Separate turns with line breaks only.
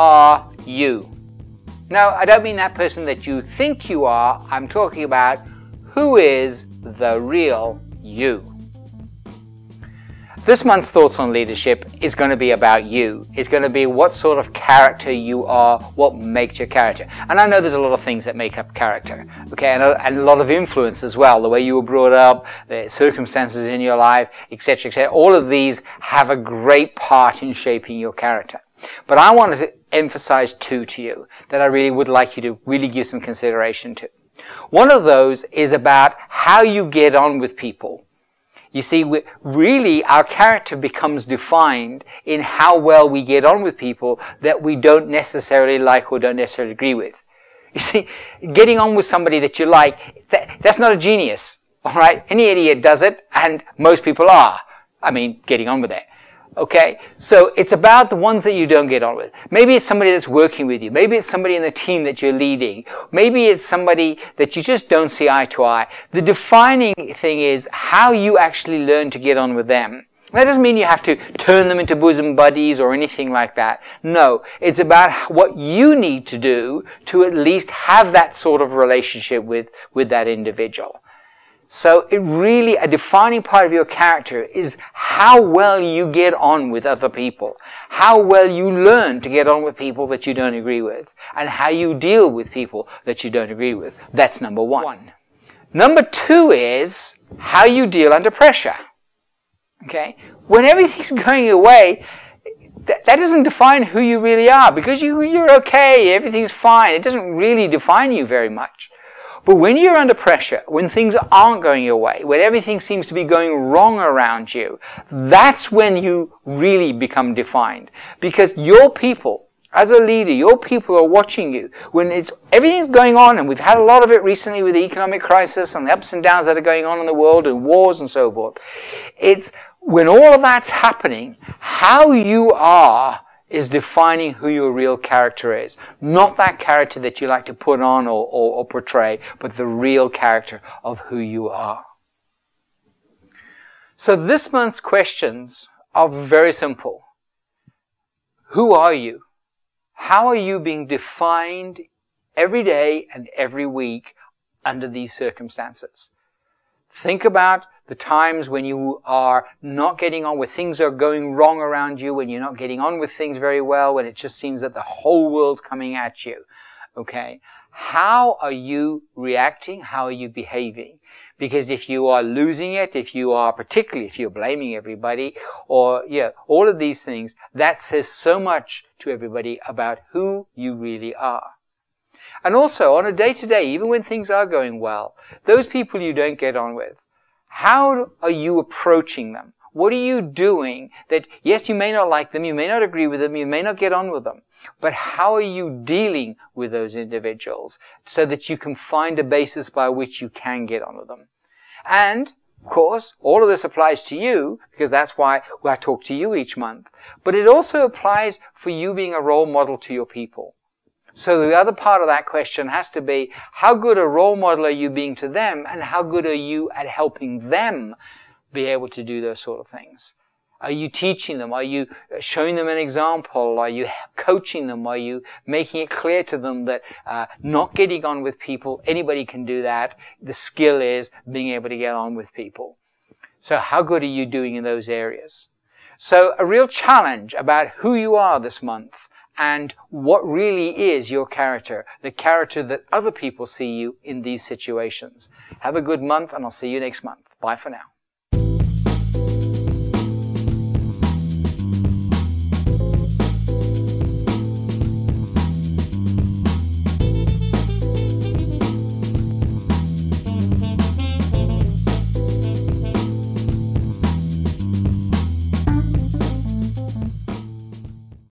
are you? No, I don't mean that person that you think you are. I'm talking about who is the real you. This month's Thoughts on Leadership is going to be about you. It's going to be what sort of character you are, what makes your character. And I know there's a lot of things that make up character, okay, and a lot of influence as well. The way you were brought up, the circumstances in your life, etc., etc. All of these have a great part in shaping your character. But I wanted to emphasize two to you that I really would like you to really give some consideration to. One of those is about how you get on with people. You see, really our character becomes defined in how well we get on with people that we don't necessarily like or don't necessarily agree with. You see, getting on with somebody that you like, that's not a genius, all right? Any idiot does it, and most people are. I mean, getting on with it. Okay, so it's about the ones that you don't get on with. Maybe it's somebody that's working with you. Maybe it's somebody in the team that you're leading. Maybe it's somebody that you just don't see eye to eye. The defining thing is how you actually learn to get on with them. That doesn't mean you have to turn them into bosom buddies or anything like that. No, it's about what you need to do to at least have that sort of relationship with that individual. So it really, a defining part of your character is how well you get on with other people, how well you learn to get on with people that you don't agree with, and how you deal with people that you don't agree with. That's number one. Number two is how you deal under pressure. Okay? When everything's going your way, that doesn't define who you really are, because you're okay, everything's fine. It doesn't really define you very much. But when you're under pressure, when things aren't going your way, when everything seems to be going wrong around you, that's when you really become defined. Because your people, as a leader, your people are watching you. When everything's going on, and we've had a lot of it recently with the economic crisis and the ups and downs that are going on in the world and wars and so forth. It's when all of that's happening, how you are is defining who your real character is. Not that character that you like to put on or portray, but the real character of who you are. So this month's questions are very simple. Who are you? How are you being defined every day and every week under these circumstances? Think about the times when you are not getting on, when things are going wrong around you, when you're not getting on with things very well, when it just seems that the whole world's coming at you. Okay? How are you reacting? How are you behaving? Because if you are losing it, particularly if you're blaming everybody, or, all of these things, that says so much to everybody about who you really are. And also, on a day-to-day, even when things are going well, those people you don't get on with, how are you approaching them? What are you doing that, yes, you may not like them, you may not agree with them, you may not get on with them, but how are you dealing with those individuals so that you can find a basis by which you can get on with them? And, of course, all of this applies to you, because that's why I talk to you each month. But it also applies for you being a role model to your people. So the other part of that question has to be, how good a role model are you being to them, and how good are you at helping them be able to do those sort of things? Are you teaching them? Are you showing them an example? Are you coaching them? Are you making it clear to them that not getting on with people, anybody can do that. The skill is being able to get on with people. So how good are you doing in those areas? So a real challenge about who you are this month, and what really is your character, the character that other people see you in these situations. Have a good month, and I'll see you next month. Bye for now.